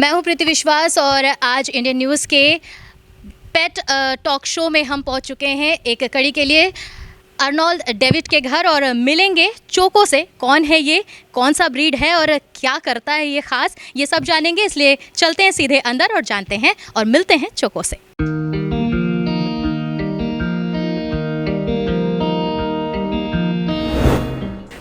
मैं हूं प्रीति विश्वास और आज इंडियन न्यूज़ के पेट टॉक शो में हम पहुंच चुके हैं एक कड़ी के लिए अर्नोल्ड डेविड के घर और मिलेंगे चोको से। कौन है ये, कौन सा ब्रीड है और क्या करता है ये खास, ये सब जानेंगे। इसलिए चलते हैं सीधे अंदर और जानते हैं और मिलते हैं चोको से।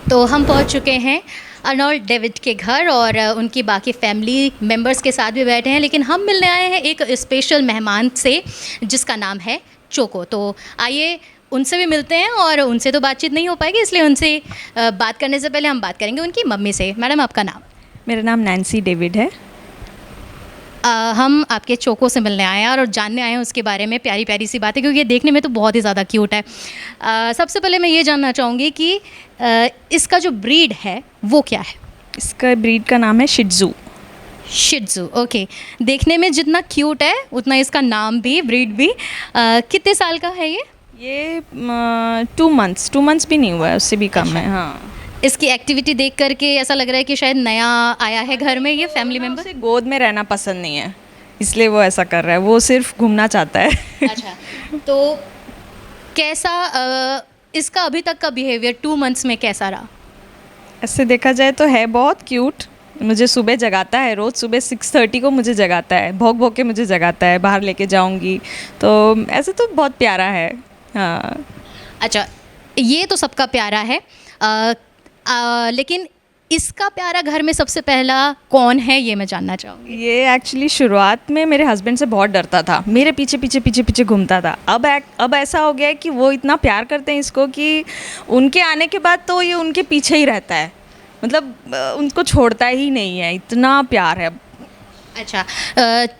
तो हम पहुंच चुके हैं अर्नोल्ड डेविड के घर और उनकी बाकी फैमिली मेम्बर्स के साथ भी बैठे हैं, लेकिन हम मिलने आए हैं एक स्पेशल मेहमान से जिसका नाम है चोको। तो आइए उनसे भी मिलते हैं और उनसे तो बातचीत नहीं हो पाएगी, इसलिए उनसे बात करने से पहले हम बात करेंगे उनकी मम्मी से। मैडम, आपका नाम? मेरा नाम नैन्सी डेविड है। हम आपके चोको से मिलने आए हैं और जानने आए हैं उसके बारे में प्यारी प्यारी सी बातें, क्योंकि ये देखने में तो बहुत ही ज़्यादा क्यूट है। सबसे पहले मैं ये जानना चाहूँगी कि इसका जो ब्रीड है वो क्या है? इसका ब्रीड का नाम है शिट्ज़ू। शिट्ज़ू, ओके। देखने में जितना क्यूट है उतना इसका नाम भी, ब्रीड भी। कितने साल का है ये? ये 2 मंथ्स भी नहीं हुआ है, उससे भी कम है। हाँ, इसकी एक्टिविटी देख करके ऐसा लग रहा है कि शायद नया आया है घर में ये फैमिली मेम्बर। उसे गोद में रहना पसंद नहीं है, इसलिए वो ऐसा कर रहा है। वो सिर्फ घूमना चाहता है। अच्छा, तो कैसा इसका अभी तक का बिहेवियर 2 मंथ्स में कैसा रहा? ऐसे देखा जाए तो है बहुत क्यूट। मुझे सुबह जगाता है, रोज़ सुबह 6:30 को मुझे जगाता है, भौंक भौंक के मुझे जगाता है, बाहर लेके जाऊंगी। तो ऐसे तो बहुत प्यारा है। हाँ। अच्छा, ये तो सबका प्यारा है, लेकिन इसका प्यारा घर में सबसे पहला कौन है ये मैं जानना चाहूँगी। ये एक्चुअली शुरुआत में मेरे हस्बैंड से बहुत डरता था, मेरे पीछे पीछे पीछे पीछे घूमता था। अब ऐसा हो गया है कि वो इतना प्यार करते हैं इसको कि उनके आने के बाद तो ये उनके पीछे ही रहता है, मतलब उनको छोड़ता ही नहीं है, इतना प्यार है। अच्छा,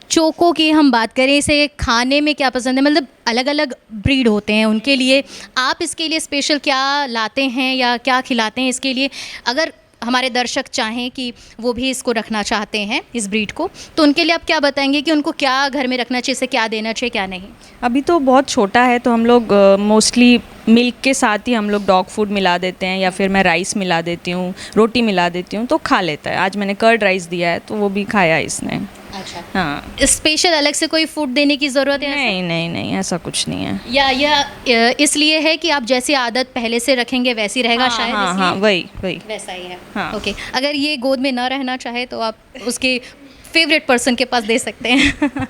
चोको की हम बात करें, इसे खाने में क्या पसंद है? मतलब अलग अलग ब्रीड होते हैं उनके लिए, आप इसके लिए स्पेशल क्या लाते हैं या क्या खिलाते हैं इसके लिए? अगर हमारे दर्शक चाहें कि वो भी इसको रखना चाहते हैं इस ब्रीड को, तो उनके लिए आप क्या बताएंगे कि उनको क्या घर में रखना चाहिए, इसे क्या देना चाहिए, क्या नहीं? अभी तो बहुत छोटा है, तो हम लोग मोस्टली मिल्क के साथ ही हम लोग डॉग फूड मिला देते हैं, या फिर मैं राइस मिला देती हूँ, रोटी मिला देती हूँ, तो खा लेता है। आज मैंने कर्ड राइस दिया है तो वो भी खाया इसने। अच्छा, हाँ। स्पेशल अलग से कोई फूड देने की ज़रूरत है? नहीं नहीं नहीं, ऐसा कुछ नहीं है। या इसलिए है कि आप जैसी आदत पहले से रखेंगे वैसी रहेगा? हाँ, शायद हाँ, इसलिए हाँ, वही वैसा ही है। हाँ। ओके, अगर ये गोद में ना रहना चाहे तो आप उसके फेवरेट पर्सन के पास दे सकते हैं।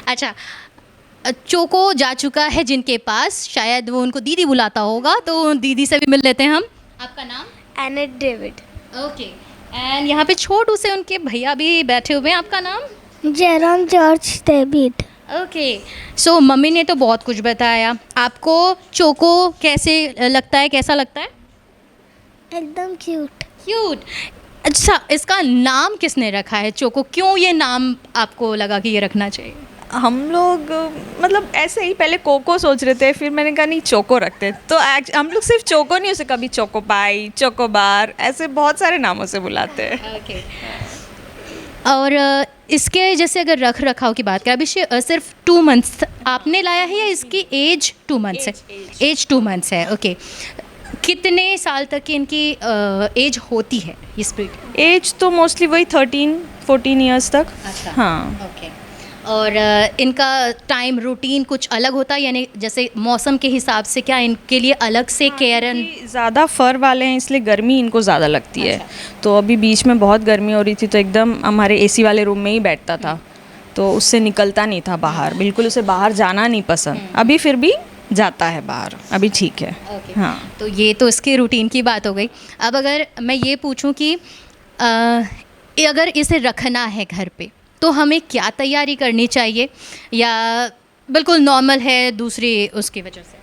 अच्छा, चोको जा चुका है जिनके पास, शायद वो उनको दीदी बुलाता होगा, तो दीदी से भी मिल लेते हैं हम। आपका नाम? Annette David. ओके, एंड यहाँ पे छोटू से उनके भैया भी बैठे हुए हैं। आपका नाम? Jeron George David. Okay, so mummy ने तो बहुत कुछ बताया, आपको चोको कैसे लगता है, कैसा लगता है? एकदम क्यूट। क्यूट। अच्छा, इसका नाम किसने रखा है चोको? क्यों ये नाम आपको लगा कि ये रखना चाहिए? हम लोग मतलब ऐसे ही पहले कोको सोच रहे थे, फिर मैंने कहा नहीं चोको रखते। तो हम लोग सिर्फ चोको नहीं, उसे कभी चोको पाई, चोको बार, ऐसे बहुत सारे नामों से बुलाते हैं। ओके, और इसके जैसे अगर रख रखाव की बात करें, अभी सिर्फ 2 मंथ्स आपने लाया है या इसकी एज 2 मंथ्स है? एज 2 मंथ्स है। ओके, कितने साल तक की इनकी एज होती है इस ब्रीड? एज तो मोस्टली वही 13-14 ईयर्स तक। अच्छा, हाँ। ओके। और इनका टाइम रूटीन कुछ अलग होता है, यानी जैसे मौसम के हिसाब से क्या इनके लिए अलग से केयर? ज़्यादा फर वाले हैं इसलिए गर्मी इनको ज़्यादा लगती है। तो अभी बीच में बहुत गर्मी हो रही थी, तो एकदम हमारे एसी वाले रूम में ही बैठता था, तो उससे निकलता नहीं था बाहर, बिल्कुल उसे बाहर जाना नहीं पसंद। अभी फिर भी जाता है बाहर, अभी ठीक है। हाँ, तो ये तो इसके रूटीन की बात हो गई। अब अगर मैं ये पूछूं कि अगर इसे रखना है घर पे तो हमें क्या तैयारी करनी चाहिए, या बिल्कुल नॉर्मल है दूसरी उसकी वजह से?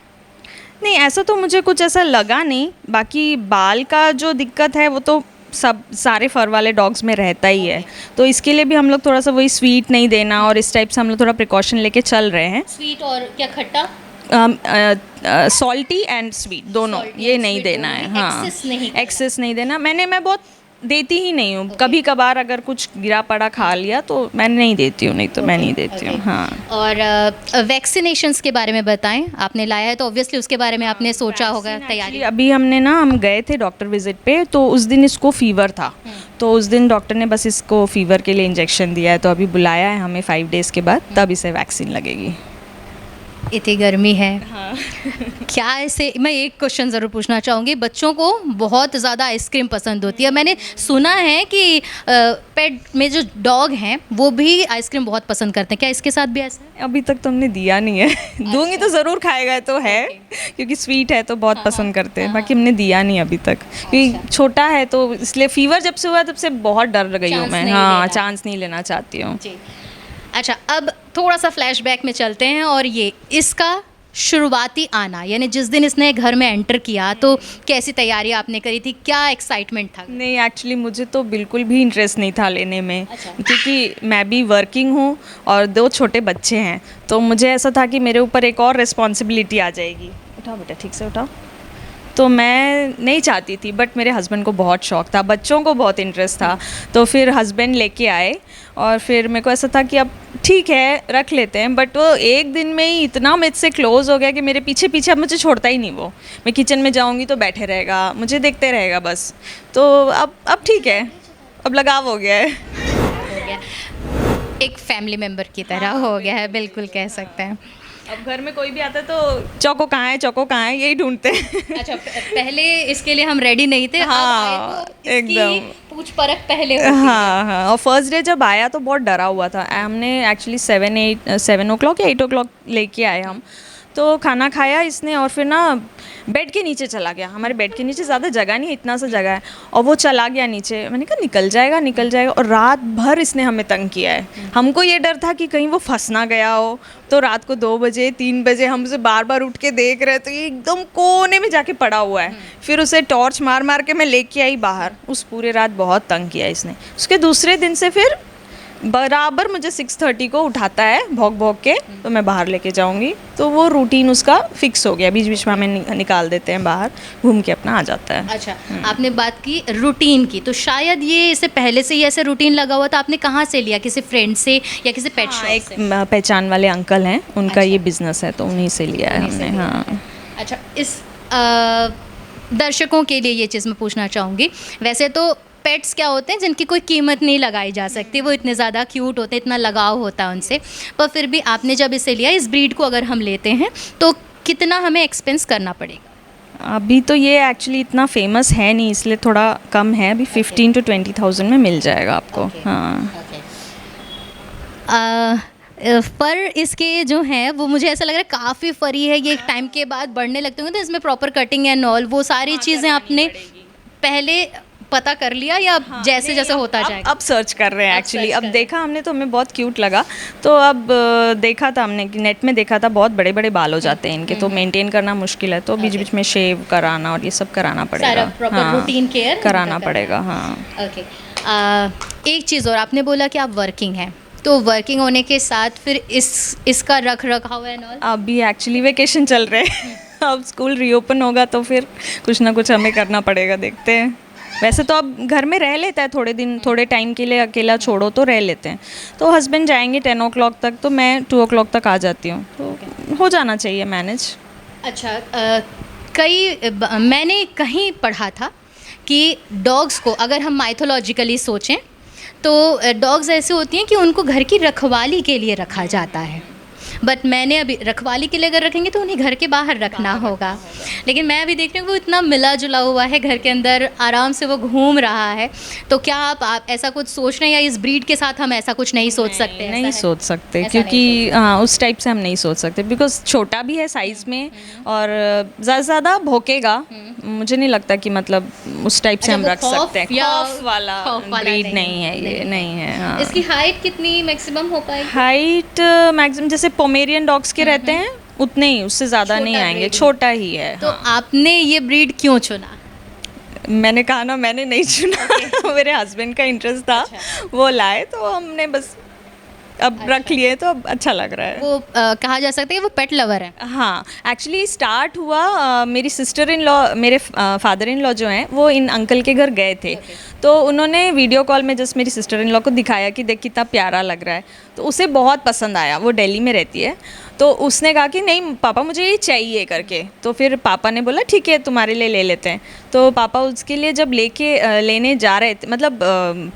नहीं ऐसा तो मुझे कुछ ऐसा लगा नहीं। बाकी बाल का जो दिक्कत है वो तो सब सारे फर वाले डॉग्स में रहता ही है, तो इसके लिए भी हम लोग थोड़ा सा वही स्वीट नहीं देना, और इस टाइप से हम लोग थोड़ा प्रिकॉशन लेके चल रहे हैं। स्वीट और क्या खट्टा? सॉल्टी एंड स्वीट दोनों, ये नहीं देना है। हाँ, एक्सेस नहीं देना। मैं बहुत देती ही नहीं हूँ। कभी कभार अगर कुछ गिरा पड़ा खा लिया तो मैं नहीं देती हूँ, नहीं तो मैं नहीं देती हूँ। हाँ। और वैक्सीनेशंस के बारे में बताएं, आपने लाया है तो ऑब्वियसली उसके बारे में आपने सोचा होगा, तैयारी। Actually, अभी हम गए थे डॉक्टर विजिट पे, तो उस दिन इसको फीवर था, तो उस दिन डॉक्टर ने बस इसको फीवर के लिए इंजेक्शन दिया है। तो अभी बुलाया है हमें 5 डेज़ के बाद, तब इसे वैक्सीन लगेगी। इतनी गर्मी है, हाँ। क्या ऐसे, मैं एक क्वेश्चन ज़रूर पूछना चाहूँगी, बच्चों को बहुत ज़्यादा आइसक्रीम पसंद होती है। मैंने सुना है कि पेट में जो डॉग हैं वो भी आइसक्रीम बहुत पसंद करते हैं, क्या इसके साथ भी ऐसा है? अभी तक तो हमने दिया नहीं है। दूंगी तो ज़रूर खाएगा, तो है क्योंकि स्वीट है तो बहुत पसंद करते हैं। बाकी हमने दिया नहीं अभी तक, क्योंकि छोटा है तो इसलिए फीवर जब से हुआ तब से बहुत डर गई हूँ चांस मैं। नहीं हाँ, लेना। चांस नहीं लेना चाहती हूँ। जी। अच्छा, अब थोड़ा सा फ्लैशबैक में चलते हैं, और ये इसका शुरुआती आना, यानी जिस दिन इसने घर में एंटर किया तो कैसी तैयारी आपने करी थी, क्या एक्साइटमेंट था? नहीं, एक्चुअली मुझे तो बिल्कुल भी इंटरेस्ट नहीं था लेने में। अच्छा। क्योंकि मैं भी वर्किंग हूँ और 2 छोटे बच्चे हैं, तो मुझे ऐसा था कि मेरे ऊपर एक और रिस्पॉन्सिबिलिटी आ जाएगी। उठाओ बेटा, ठीक से उठाओ। तो मैं नहीं चाहती थी, बट मेरे हस्बैंड को बहुत शौक़ था, बच्चों को बहुत इंटरेस्ट था। तो फिर हस्बैंड लेके आए, और फिर मेरे को ऐसा था कि अब ठीक है रख लेते हैं। बट वो एक दिन में ही इतना मुझसे क्लोज़ हो गया कि मेरे पीछे पीछे अब मुझे छोड़ता ही नहीं वो। मैं किचन में जाऊंगी तो बैठे रहेगा, मुझे देखते रहेगा बस। तो अब ठीक है, अब लगाव हो गया है। हो गया, एक फैमिली मेम्बर की तरह हो गया है, बिल्कुल कह सकते हैं। अब घर में कोई भी आता है तो चौको कहाँ है, चौको कहाँ है, यही ढूंढते हैं। अच्छा, पहले इसके लिए हम रेडी नहीं थे, अब आए हाँ, तो इसकी एकदम। पूछ परख पहले होती है। हाँ हाँ, और फर्स्ट डे जब आया तो बहुत डरा हुआ था। हमने एक्चुअली 7 o'clock या 8 o'clock लेके आए हम। तो खाना खाया इसने, और फिर ना बेड के नीचे चला गया। हमारे बेड के नीचे ज़्यादा जगह नहीं है, इतना सा जगह है, और वो चला गया नीचे। मैंने कहा निकल जाएगा निकल जाएगा, और रात भर इसने हमें तंग किया है। हमको ये डर था कि कहीं वो फंस ना गया हो। तो रात को 2 बजे 3 बजे हमसे बार बार उठ के देख रहे, तो ये एकदम कोने में जाके पड़ा हुआ है। फिर उसे टॉर्च मार मार के मैं लेके आई बाहर। उस पूरे रात बहुत तंग किया इसने। उसके दूसरे दिन से फिर बराबर मुझे 6:30 को उठाता है भौंक भौंक के, तो मैं बाहर लेके जाऊंगी। तो वो रूटीन उसका फिक्स हो गया। बीच बीच में हमें निकाल देते हैं बाहर, घूम के अपना आ जाता है। अच्छा, आपने बात की रूटीन की, तो शायद ये इसे पहले से ही ऐसे रूटीन लगा हुआ था। आपने कहाँ से लिया, किसी फ्रेंड से या किसी पेट शॉप एक से? पहचान वाले अंकल हैं, उनका अच्छा। ये बिजनेस है, तो उन्हीं से लिया है उन्हीं से हमने। लिया। हाँ। अच्छा, इस दर्शकों के लिए ये चीज़ मैं पूछना चाहूँगी, वैसे तो पेट्स क्या होते हैं जिनकी कोई कीमत नहीं लगाई जा सकती, वो इतने ज़्यादा क्यूट होते हैं, इतना लगाव होता है उनसे, पर फिर भी आपने जब इसे लिया, इस ब्रीड को अगर हम लेते हैं तो कितना हमें एक्सपेंस करना पड़ेगा? अभी तो ये एक्चुअली इतना फेमस है नहीं, इसलिए थोड़ा कम है। अभी 15 to 20,000 में मिल जाएगा आपको। हाँ। पर इसके जो हैं वो मुझे ऐसा लग रहा है काफ़ी फरी है, ये एक टाइम के बाद बढ़ने लगते होंगे, तो इसमें प्रॉपर कटिंग एंड ऑल वो सारी चीज़ें आपने पहले पता कर लिया, या जैसे जैसे होता जाएगा? अब सर्च कर रहे हैं अब एक्चुअली। search अब कर रहे देखा हमने तो हमें बहुत क्यूट लगा, तो अब देखा था हमने कि नेट में देखा था बहुत बड़े बड़े बाल हो जाते हैं इनके, तो मेंटेन करना मुश्किल है, तो बीच बीच में शेव कराना और ये सब कराना सारा पड़ेगा। प्रॉपर रूटीन केयर कराना पड़ेगा। हाँ। ओके। एक चीज़ और, आपने बोला कि आप वर्किंग हैं, तो वर्किंग होने के साथ फिर इसका रख रखाव एंड ऑल? अभी एक्चुअली वेकेशन चल रहे हैं। अब स्कूल रीओपन होगा तो फिर कुछ ना कुछ हमें करना पड़ेगा, देखते हैं। वैसे तो अब घर में रह लेता है थोड़े दिन, थोड़े टाइम के लिए अकेला छोड़ो तो रह लेते हैं। तो हस्बैंड जाएंगे 10 o'clock तक, तो मैं 2 o'clock तक आ जाती हूँ, तो हो जाना चाहिए मैनेज। अच्छा, मैंने कहीं पढ़ा था कि डॉग्स को अगर हम माइथोलॉजिकली सोचें तो डॉग्स ऐसे होती हैं कि उनको घर की रखवाली के लिए रखा जाता है, बट मैंने अभी रखवाली के लिए अगर रखेंगे तो उन्हें घर के बाहर रखना होगा। लेकिन मैं अभी देख रही हूँ वो इतना मिला जुला हुआ है घर के अंदर, आराम से वो घूम रहा है। तो क्या आप ऐसा कुछ सोच रहे हैं, या इस ब्रीड के साथ हम ऐसा कुछ नहीं सोच सकते? नहीं ऐसा है? सोच सकते, ऐसा क्योंकि हाँ उस टाइप से हम नहीं सोच सकते, बिकॉज छोटा भी है साइज़ में, और ज़्यादा भौंकेगा। मुझे नहीं लगता कि मतलब उस टाइप से अच्छा, हम वो रख खौफ सकते हैं। या खौफ वाला ब्रीड नहीं है ये, नहीं है। हाँ। इसकी हाइट कितनी मैक्सिमम हो पाएगी? हाइट मैक्सिमम जैसे पोमेरियन डॉग्स के रहते हैं उतने ही, उससे ज़्यादा नहीं छोटा आएंगे, breed। छोटा ही है। तो आपने ये ब्रीड क्यों चुना? मैंने कहा ना, मैंने नहीं चुना। मेरे हस्बैंड का इंटरेस्ट था, वो लाए तो हमने बस अब रख लिए तो अब अच्छा लग रहा है। वो कहा जा सकता है कि वो पेट लवर है। हाँ, एक्चुअली स्टार्ट हुआ मेरी सिस्टर इन लॉ, मेरे फादर इन लॉ जो हैं वो इन अंकल के घर गए थे। तो उन्होंने वीडियो कॉल में जस्ट मेरी सिस्टर इन लॉ को दिखाया कि देख कितना प्यारा लग रहा है, तो उसे बहुत पसंद आया। वो दिल्ली में रहती है, तो उसने कहा कि नहीं पापा मुझे ये चाहिए करके। तो फिर पापा ने बोला ठीक है तुम्हारे लिए ले लेते हैं। तो पापा उसके लिए जब लेने जा रहे थे, मतलब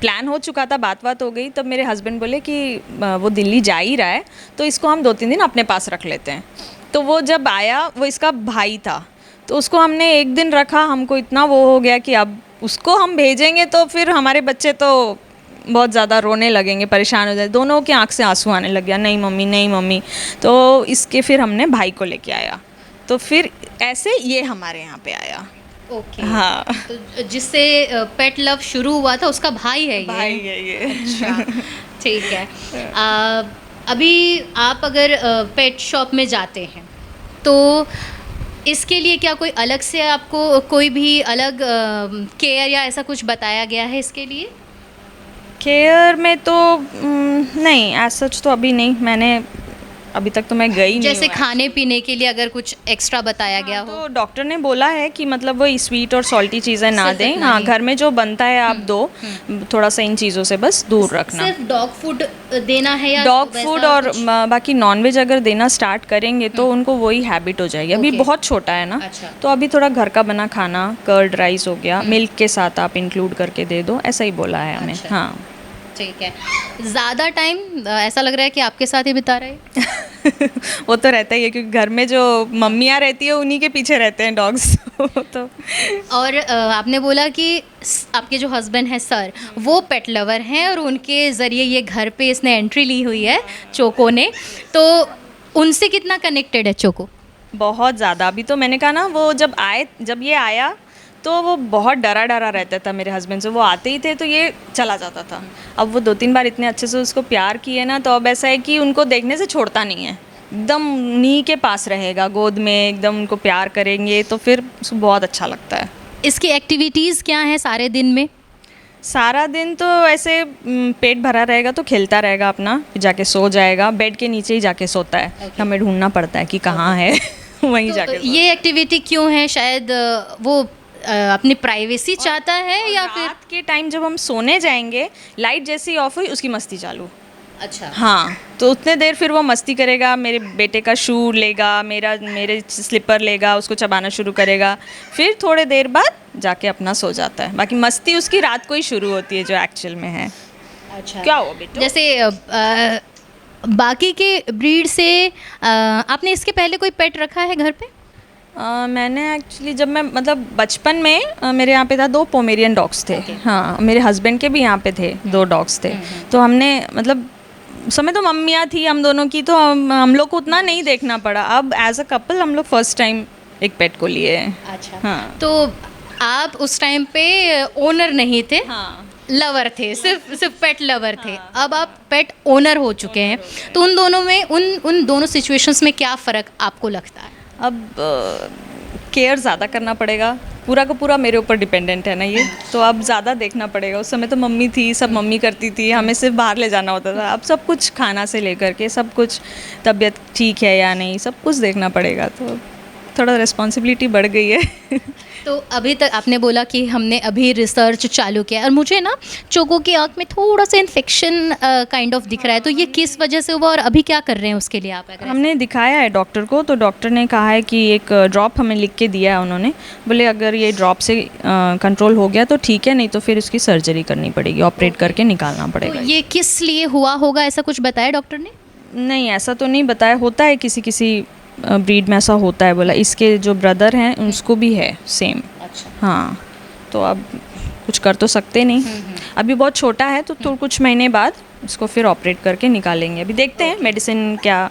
प्लान हो चुका था, बात हो गई, तब मेरे हस्बैंड बोले कि वो दिल्ली जा ही रहा है तो इसको हम 2-3 दिन अपने पास रख लेते हैं। तो वो जब आया, वो इसका भाई था, तो उसको हमने एक दिन रखा, हमको इतना वो हो गया कि अब उसको हम भेजेंगे तो फिर हमारे बच्चे तो बहुत ज़्यादा रोने लगेंगे, परेशान हो जाए। दोनों की आंख से आंसू आने लग गया, नहीं मम्मी नहीं मम्मी। तो इसके फिर हमने भाई को लेके आया, तो फिर ऐसे ये हमारे यहाँ पे आया। ओके। हाँ, तो जिससे पेट लव शुरू हुआ था उसका भाई है ये। भाई है ये। अच्छा, ठीक है। अभी आप अगर पेट शॉप में जाते हैं तो इसके लिए क्या कोई अलग से आपको कोई भी अलग केयर या ऐसा कुछ बताया गया है इसके लिए? केयर में तो नहीं, एज सच तो अभी नहीं, मैंने अभी तक तो मैं गई नहीं जैसे हूँ। खाने पीने के लिए अगर कुछ एक्स्ट्रा बताया गया हो? तो डॉक्टर ने बोला है कि मतलब वो स्वीट और सॉल्टी चीज़ें ना सिर्फ दें। इतना हाँ, ही। घर में जो बनता है आप दो, थोड़ा सा इन चीज़ों से बस दूर रखना। सिर्फ डॉग फूड देना है या डॉग वैसा फूड और कुछ? बाकी नॉनवेज अगर देना स्टार्ट करेंगे तो उनको वही हैबिट हो जाएगी। अभी ओके। बहुत छोटा है ना, अच्छा। तो अभी थोड़ा घर का बना खाना, कर्ड राइस हो गया, मिल्क के साथ आप इंक्लूड करके दे दो, ऐसा ही बोला है हमें। अच्छा। हाँ। ठीक है। ज़्यादा टाइम ऐसा लग रहा है कि आपके साथ ही बिता रहे हैं? वो तो रहता ही है, क्योंकि घर में जो मम्मियाँ रहती है उन्हीं के पीछे रहते हैं डॉग्स। तो और आपने बोला कि आपके जो हस्बैंड हैं सर, वो पेट लवर हैं और उनके ज़रिए ये घर पे इसने एंट्री ली हुई है चोको ने, तो उनसे कितना कनेक्टेड है चोको? बहुत ज़्यादा। अभी तो मैंने कहा ना, वो जब ये आया तो वो बहुत डरा रहता था मेरे हस्बैंड से। वो आते ही थे तो ये चला जाता था। अब वो 2-3 बार इतने अच्छे से उसको प्यार किए ना, तो अब ऐसा है कि उनको देखने से छोड़ता नहीं है, एकदम नी के पास रहेगा, गोद में एकदम उनको प्यार करेंगे, तो फिर उसको बहुत अच्छा लगता है। इसकी एक्टिविटीज़ क्या हैं सारे दिन में? सारा दिन तो ऐसे पेट भरा रहेगा तो खेलता रहेगा अपना, फिर जाके सो जाएगा, बेड के नीचे ही जाके सोता है। Okay. हमें ढूंढना पड़ता है कि कहाँ है। वहीं तो जाके ये एक्टिविटी क्यों है? शायद वो अपनी प्राइवेसी चाहता है या फिर? रात के टाइम जब हम सोने जाएंगे, लाइट जैसे ही ऑफ हुई उसकी मस्ती चालू। अच्छा। हाँ, तो उतने देर फिर वो मस्ती करेगा, मेरे बेटे का शू लेगा, मेरे स्लीपर लेगा, उसको चबाना शुरू करेगा, फिर थोड़े देर बाद जाके अपना सो जाता है। बाकी मस्ती उसकी रात को ही शुरू होती है, जो एक्चुअल में है। अच्छा। क्या हुआ बेटा? जैसे बाकी के ब्रीड से आपने इसके पहले कोई पेट रखा है घर पे? मैंने एक्चुअली जब मैं मतलब बचपन में मेरे यहाँ पे था 2 पोमेरियन डॉग्स थे। हाँ, मेरे हस्बैंड के भी यहाँ पे थे 2 डॉग्स थे। तो हमने मतलब उस समय तो मम्मियाँ थी हम दोनों की, तो हम लोग को उतना नहीं देखना पड़ा। अब एज अ कपल हम लोग फर्स्ट टाइम एक पेट को लिए हैं। अच्छा। हाँ। तो आप उस टाइम पे ओनर नहीं थे, हाँ, लवर थे, सिर्फ पेट लवर थे। अब आप पेट ओनर हो चुके हैं, तो उन दोनों में उन दोनों सिचुएशंस में क्या फ़र्क आपको लगता है? अब केयर ज़्यादा करना पड़ेगा, पूरा का पूरा मेरे ऊपर डिपेंडेंट है ना ये, तो अब ज़्यादा देखना पड़ेगा। उस समय तो मम्मी थी, सब मम्मी करती थी, हमें सिर्फ बाहर ले जाना होता था। अब सब कुछ खाना से लेकर के सब कुछ, तबीयत ठीक है या नहीं, सब कुछ देखना पड़ेगा, तो थोड़ा रिस्पॉन्सिबिलिटी बढ़ गई है। तो अभी तक आपने बोला कि हमने अभी रिसर्च चालू किया है, और मुझे ना चोको की आँख में थोड़ा सा इन्फेक्शन काइंड ऑफ दिख रहा है, तो ये किस वजह से हुआ और अभी क्या कर रहे हैं उसके लिए आप? अगर हमने दिखाया है डॉक्टर को, तो डॉक्टर ने कहा है कि एक ड्रॉप हमें लिख के दिया है उन्होंने। बोले अगर ये ड्रॉप से कंट्रोल हो गया तो ठीक है, नहीं तो फिर उसकी सर्जरी करनी पड़ेगी, ऑपरेट करके निकालना तो पड़ेगा। ये किस लिए हुआ होगा, ऐसा कुछ बताया डॉक्टर ने? नहीं, ऐसा तो नहीं बताया। होता है किसी किसी ब्रीड में ऐसा होता है, बोला। इसके जो ब्रदर हैं उनको भी है सेम। अच्छा। हाँ, तो अब कुछ कर तो सकते नहीं। अभी बहुत छोटा है, तो कुछ महीने बाद उसको फिर ऑपरेट करके निकालेंगे। अभी देखते हैं मेडिसिन क्या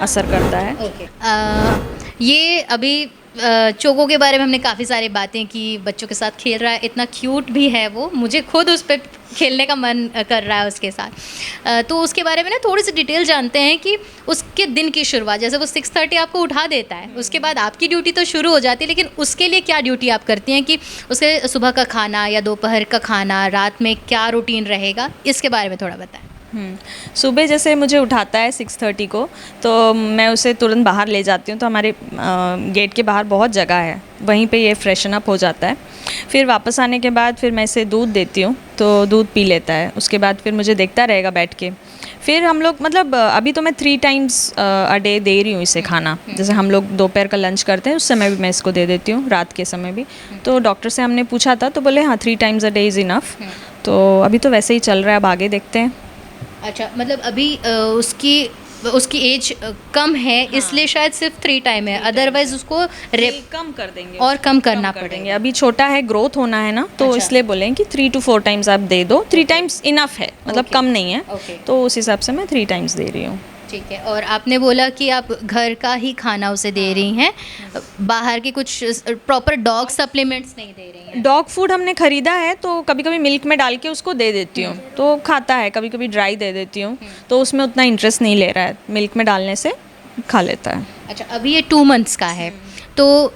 असर करता है। ओके। ये अभी चोको के बारे में हमने काफ़ी सारी बातें की, बच्चों के साथ खेल रहा है, इतना क्यूट भी है वो, मुझे खुद उस पर खेलने का मन कर रहा है उसके साथ। तो उसके बारे में ना थोड़ी सी डिटेल जानते हैं कि उसके दिन की शुरुआत, जैसे वो 6:30 आपको उठा देता है, उसके बाद आपकी ड्यूटी तो शुरू हो जाती है, लेकिन उसके लिए क्या ड्यूटी आप करती हैं कि उसके सुबह का खाना या दोपहर का खाना, रात में क्या रूटीन रहेगा, इसके बारे में थोड़ा बताएं। सुबह जैसे मुझे उठाता है 6:30 को, तो मैं उसे तुरंत बाहर ले जाती हूँ। तो हमारे गेट के बाहर बहुत जगह है, वहीं पे ये फ्रेशन अप हो जाता है। फिर वापस आने के बाद फिर मैं इसे दूध देती हूँ, तो दूध पी लेता है। उसके बाद फिर मुझे देखता रहेगा बैठ के। फिर हम लोग मतलब अभी तो मैं 3 टाइम्स अ डे दे रही हूँ इसे खाना। जैसे हम लोग दोपहर का लंच करते हैं, उस समय भी मैं इसको दे देती हूँ, रात के समय भी। तो डॉक्टर से हमने पूछा था, तो बोले हाँ 3 times a day is enough. तो अभी तो वैसे ही चल रहा है, अब आगे देखते हैं। अच्छा, मतलब अभी उसकी एज कम है, इसलिए शायद सिर्फ 3 टाइम है, अदरवाइज उसको कम कर देंगे और कम करना कर देंगे। पड़ेगा। अभी छोटा है, ग्रोथ होना है ना, तो अच्छा। इसलिए बोले कि 3 to 4 टाइम्स आप दे दो। 3 टाइम्स इनफ है, मतलब Okay. कम नहीं है। Okay. तो उस हिसाब से मैं 3 टाइम्स दे रही हूँ। ठीक है। और आपने बोला कि आप घर का ही खाना उसे दे रही हैं, बाहर के कुछ प्रॉपर डॉग सप्लीमेंट्स नहीं दे रही हैं? डॉग फूड हमने ख़रीदा है, तो कभी कभी मिल्क में डाल के उसको दे देती हूँ, तो खाता है। कभी कभी ड्राई दे देती हूँ, तो उसमें उतना इंटरेस्ट नहीं ले रहा है। मिल्क में डालने से खा लेता है। अच्छा, अभी ये 2 मंथ्स का है, तो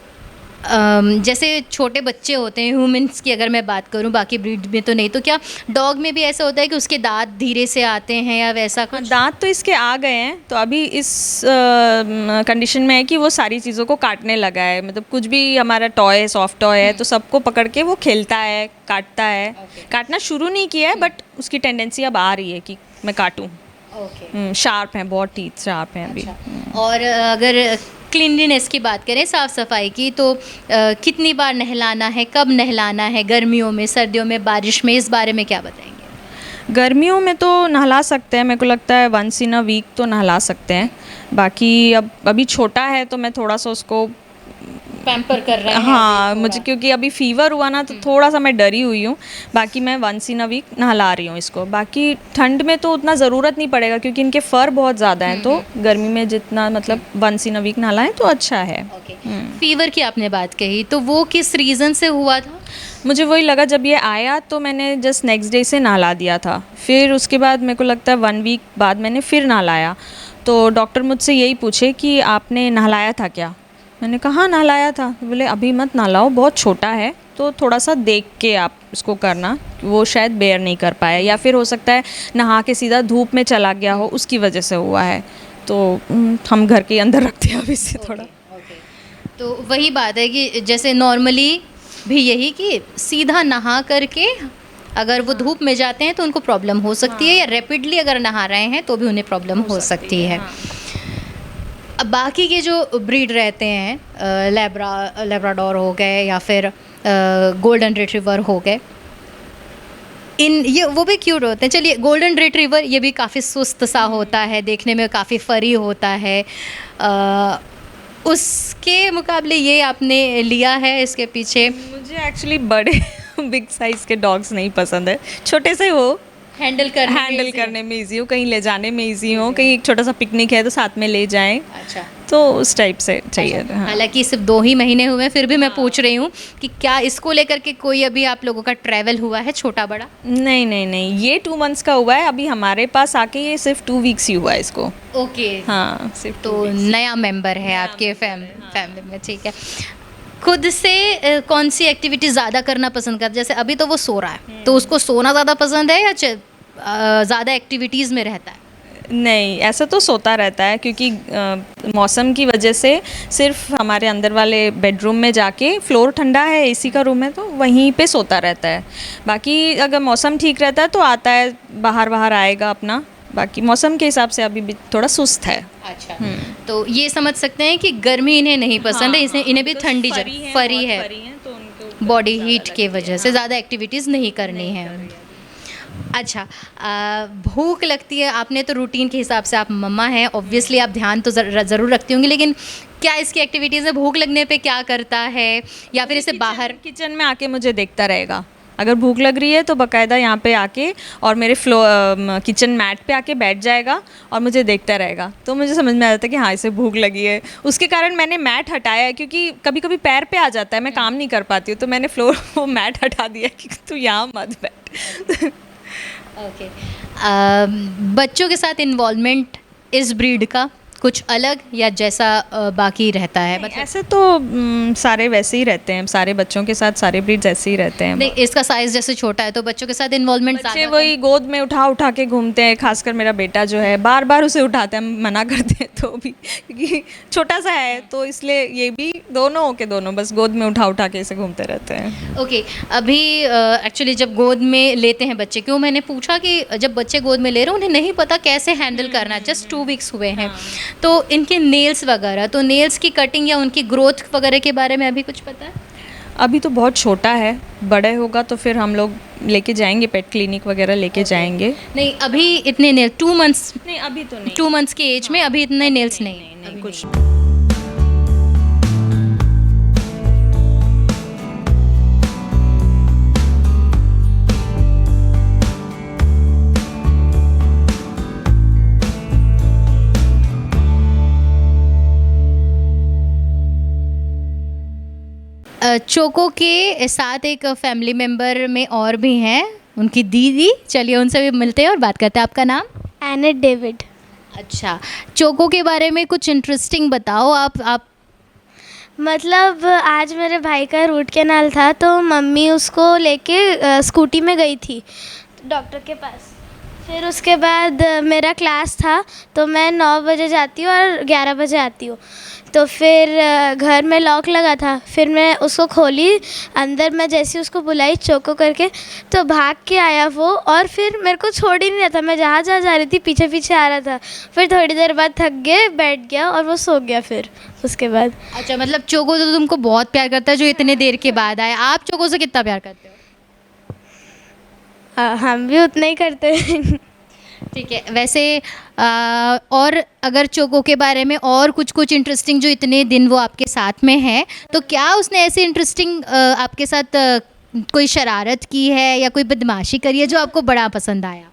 जैसे छोटे बच्चे होते हैं, ह्यूमंस की अगर मैं बात करूं, बाकी ब्रीड में तो नहीं, तो क्या डॉग में भी ऐसा होता है कि उसके दांत धीरे से आते हैं या वैसा हाँ, कुछ? दांत तो इसके आ गए हैं, तो अभी इस कंडीशन में है कि वो सारी चीज़ों को काटने लगा है। मतलब कुछ भी हमारा टॉय, सॉफ्ट टॉय है, तो सबको पकड़ के वो खेलता है, काटता है। काटना शुरू नहीं किया है, बट उसकी टेंडेंसी अब आ रही है कि मैं काटूँ। ओके। शार्प हैं, बहुत टीथ शार्प हैं अभी। और अगर क्लीनलीनेस की बात करें, साफ़ सफाई की, तो कितनी बार नहलाना है, कब नहलाना है, गर्मियों में, सर्दियों में, बारिश में, इस बारे में क्या बताएंगे? गर्मियों में तो नहला सकते हैं, मेरे को लगता है 1 in a week तो नहला सकते हैं। बाकी अब अभी छोटा है, तो मैं थोड़ा सा उसको पैम्पर कर रहे हैं हाँ, अभी मुझे थोड़ा। क्योंकि अभी फीवर हुआ ना, तो थोड़ा सा मैं डरी हुई हूँ। बाकी मैं 1 in a week नहला रही हूँ इसको। बाकी ठंड में तो उतना ज़रूरत नहीं पड़ेगा, क्योंकि इनके फ़र बहुत ज़्यादा हैं, तो गर्मी में जितना मतलब 1 in a week नहलाएं तो अच्छा है। ओके। फीवर की आपने बात कही, तो वो किस रीज़न से हुआ था? मुझे वही लगा, जब ये आया तो मैंने जस्ट नेक्स्ट डे से नहला दिया था। फिर उसके बाद मेरे को लगता है 1 week बाद मैंने फिर नहलाया। तो डॉक्टर मुझसे यही पूछे कि आपने नहलाया था क्या? मैंने कहा हाँ नहलाया था। बोले अभी मत नहलाओ, बहुत छोटा है, तो थोड़ा सा देख के आप इसको करना, वो शायद बेयर नहीं कर पाया, या फिर हो सकता है नहा के सीधा धूप में चला गया हो, उसकी वजह से हुआ है। तो हम घर के अंदर रखते हैं अभी से थोड़ा। ओके। तो वही बात है कि जैसे नॉर्मली भी यही कि सीधा नहा करके अगर वो धूप में जाते हैं तो उनको प्रॉब्लम हो सकती है, या रैपिडली अगर नहा रहे हैं तो भी उन्हें प्रॉब्लम हो सकती है। अब बाकी के जो ब्रीड रहते हैं, लेब्राडोर हो गए या फिर गोल्डन रिट्रीवर हो गए, ये वो भी क्यूट होते हैं। चलिए, गोल्डन रिट्रीवर ये भी काफ़ी सुस्त सा होता है, देखने में काफ़ी फरी होता है। उसके मुकाबले ये आपने लिया है, इसके पीछे मुझे एक्चुअली बड़े बिग साइज़ के डॉग्स नहीं पसंद है। छोटे से हो, हैंडल करने में ईजी हो, कहीं ले जाने में ईजी हो, कहीं एक छोटा सा पिकनिक है तो साथ में ले जाएं, अच्छा। तो उस टाइप से चाहिए। अच्छा। हाँ। हालांकि सिर्फ 2 ही महीने हुए हैं, फिर भी मैं पूछ रही हूँ कि क्या इसको लेकर के कोई अभी आप लोगों का ट्रैवल हुआ है, छोटा बड़ा? नहीं नहीं नहीं, ये 2 months का हुआ है। अभी हमारे पास आके ये सिर्फ 2 weeks ही हुआ है इसको। ओके। हाँ, सिर्फ तो नया मेंबर है आपके फैमिली में, ठीक है। खुद से कौन सी एक्टिविटी ज़्यादा करना पसंद करते? जैसे अभी तो वो सो रहा है, तो उसको सोना ज़्यादा पसंद है या ज़्यादा एक्टिविटीज़ में रहता है? नहीं, ऐसा तो सोता रहता है, क्योंकि मौसम की वजह से सिर्फ हमारे अंदर वाले बेडरूम में जाके, फ्लोर ठंडा है, एसी का रूम है, तो वहीं पे सोता रहता है। बाकी अगर मौसम ठीक रहता है तो आता है, बाहर आएगा अपना। बाकी मौसम के हिसाब से अभी भी थोड़ा सुस्त है। अच्छा। तो ये समझ सकते हैं कि गर्मी इन्हें नहीं पसंद है, इसने इन्हें भी ठंडी फरी है, तो बॉडी हीट के वजह से ज़्यादा एक्टिविटीज़ नहीं करनी है। अच्छा, भूख लगती है, आपने तो रूटीन के हिसाब से, आप मम्मा हैं, ऑब्वियसली आप ध्यान तो ज़रूर रखती होंगी, लेकिन क्या इसकी एक्टिविटीज़ में भूख लगने पे क्या करता है, या फिर इसे बाहर? किचन में आके मुझे देखता रहेगा। अगर भूख लग रही है तो बाकायदा यहाँ पे आके और मेरे किचन मैट पे आके बैठ जाएगा और मुझे देखता रहेगा। तो मुझे समझ में आ जाता है कि हाँ इसे भूख लगी है। उसके कारण मैंने मैट हटाया है, क्योंकि कभी कभी पैर पे आ जाता है, मैं काम नहीं कर पाती हूँ, तो मैंने वो मैट हटा दिया कि तू यहाँ मत बैठ। ओके। बच्चों के साथ इन्वॉल्वमेंट इस ब्रीड का कुछ अलग या जैसा बाकी रहता है? मतलब ऐसे तो सारे वैसे ही रहते हैं, सारे बच्चों के साथ सारे ब्रीड्स ऐसे ही रहते हैं। नहीं, इसका साइज़ जैसे छोटा है तो बच्चों के साथ इन्वॉल्वमेंट बच्चे ज़्यादा वही गोद में उठा उठा के घूमते हैं, खासकर मेरा बेटा जो है बार बार उसे उठाते हैं, हम मना करते हैं तो भी, क्योंकि छोटा सा है तो इसलिए ये भी दोनों के दोनों बस गोद में उठा उठा के इसे घूमते रहते हैं। ओके। अभी एक्चुअली जब गोद में लेते हैं बच्चे, क्यों मैंने पूछा कि जब बच्चे गोद में ले रहे हैं उन्हें नहीं पता कैसे हैंडल करना है, जस्ट 2 वीक्स हुए हैं, तो इनके नेल्स वगैरह, तो नेल्स की कटिंग या उनकी ग्रोथ वगैरह के बारे में अभी कुछ पता है? अभी तो बहुत छोटा है, बड़े होगा तो फिर हम लोग लेके जाएंगे, पेट क्लिनिक वगैरह लेके जाएंगे। नहीं, अभी इतने नेल 2 मंथ्स, नहीं अभी तो नहीं, 2 मंथ्स की एज में अभी इतने नेल्स नहीं, नहीं कुछ। चोको के साथ एक फैमिली मेम्बर में और भी हैं, उनकी दीदी। चलिए उनसे भी मिलते हैं और बात करते हैं। आपका नाम? Annette David. अच्छा, चोको के बारे में कुछ इंटरेस्टिंग बताओ आप। मतलब आज मेरे भाई का रूट कैनाल था तो मम्मी उसको लेके स्कूटी में गई थी डॉक्टर के पास। फिर उसके बाद मेरा क्लास था तो मैं 9 बजे जाती हूँ और 11 बजे आती हूँ। तो फिर घर में लॉक लगा था, फिर मैं उसको खोली, अंदर मैं जैसे उसको बुलाई चोको करके तो भाग के आया वो, और फिर मेरे को छोड़ ही नहीं रहा था, मैं जहाँ जहाँ जा रही थी पीछे पीछे आ रहा था। फिर थोड़ी देर बाद थक गए, बैठ गया और वो सो गया फिर उसके बाद। अच्छा, मतलब चोको तो तुमको बहुत प्यार करता है जो इतने देर के बाद आया। आप चोको से कितना प्यार करते हो? हम भी उतना ही करते हैं। ठीक है। वैसे और अगर चोको के बारे में और कुछ इंटरेस्टिंग, जो इतने दिन वो आपके साथ में है, तो क्या उसने ऐसे इंटरेस्टिंग आपके साथ कोई शरारत की है या कोई बदमाशी करी है जो आपको बड़ा पसंद आया?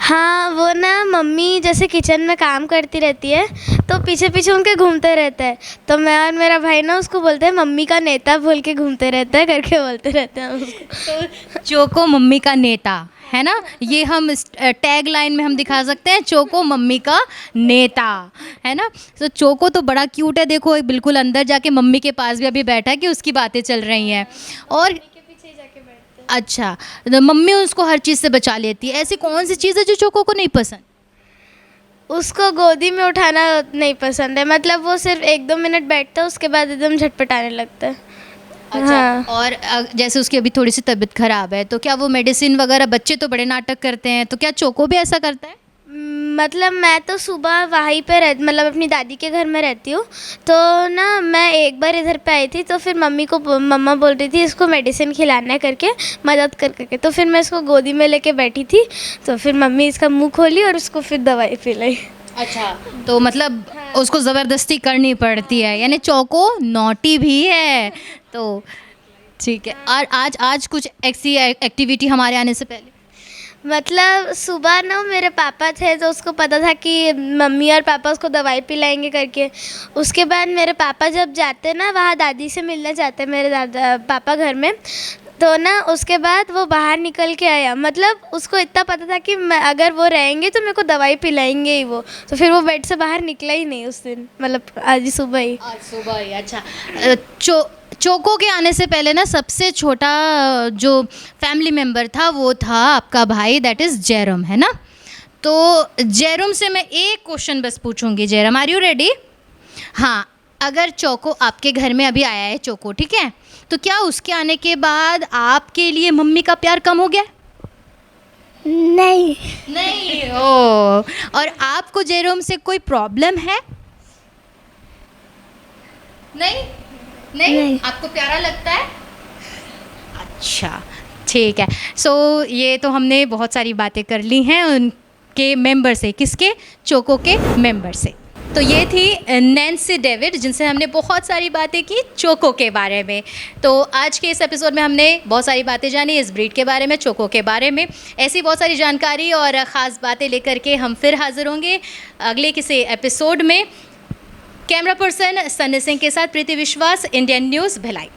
हाँ, वो ना मम्मी जैसे किचन में काम करती रहती है तो पीछे पीछे उनके घूमते रहता है, तो मैं और मेरा भाई ना उसको बोलते हैं मम्मी का नेता बोल के घूमते रहता है करके बोलते रहते हैं उसको। तो चोको मम्मी का नेता है ना, ये हम टैग लाइन में हम दिखा सकते हैं, चोको मम्मी का नेता, है ना। तो चोको तो बड़ा क्यूट है, देखो बिल्कुल अंदर जाके मम्मी के पास भी अभी बैठा है कि उसकी बातें चल रही हैं। और अच्छा, तो मम्मी उसको हर चीज़ से बचा लेती है। ऐसी कौन सी चीज़ है जो चोको को नहीं पसंद? उसको गोदी में उठाना नहीं पसंद है, मतलब वो सिर्फ 1-2 मिनट बैठता है उसके बाद एकदम झटपटाने लगता है। अच्छा। हाँ। और जैसे उसकी अभी थोड़ी सी तबीयत खराब है तो क्या वो मेडिसिन वगैरह, बच्चे तो बड़े नाटक करते हैं, तो क्या चोको भी ऐसा करता है? मतलब मैं तो सुबह वहीं पे मतलब अपनी दादी के घर में रहती हूँ, तो ना मैं एक बार इधर पे आई थी तो फिर मम्मा बोल रही थी इसको मेडिसिन खिलाना है करके, मदद करके, तो फिर मैं इसको गोदी में लेके बैठी थी, तो फिर मम्मी इसका मुंह खोली और उसको फिर दवाई पिलाई। अच्छा, तो मतलब उसको ज़बरदस्ती करनी पड़ती है, यानी चोको नॉटी भी है। तो ठीक है। और आज कुछ ऐसी एक्टिविटी हमारे आने से पहले? मतलब सुबह ना मेरे पापा थे तो उसको पता था कि मम्मी और पापा उसको दवाई पिलाएंगे करके। उसके बाद मेरे पापा जब जाते ना वहाँ दादी से मिलने जाते मेरे पापा घर में, तो ना उसके बाद वो बाहर निकल के आया, मतलब उसको इतना पता था कि मैं अगर वो रहेंगे तो मेरे को दवाई पिलाएंगे ही वो, तो फिर वो बेड से बाहर निकला ही नहीं उस दिन, मतलब आज सुबह ही। अच्छा। चोको के आने से पहले ना सबसे छोटा जो फैमिली मेम्बर था वो था आपका भाई, दैट इज़ जेरम, है ना। तो जेरम से मैं एक क्वेश्चन बस पूछूंगी। Jeram, are you ready? हाँ, अगर चोको आपके घर में अभी आया है चोको, ठीक है, तो क्या उसके आने के बाद आपके लिए मम्मी का प्यार कम हो गया? नहीं। ओ, और आपको जेरोम से कोई प्रॉब्लम है? नहीं, आपको प्यारा लगता है? अच्छा, ठीक है। सो ये तो हमने बहुत सारी बातें कर ली हैं उनके मेंबर से। किसके? चोको के मेंबर से। तो ये थी नैन्सी डेविड, जिनसे हमने बहुत सारी बातें की चोको के बारे में। तो आज के इस एपिसोड में हमने बहुत सारी बातें जानी इस ब्रीड के बारे में, चोको के बारे में। ऐसी बहुत सारी जानकारी और ख़ास बातें लेकर के हम फिर हाज़िर होंगे अगले किसी एपिसोड में। कैमरा पर्सन सन्नी सिंह के साथ प्रीति विश्वास, इंडियन न्यूज़ भिलाई।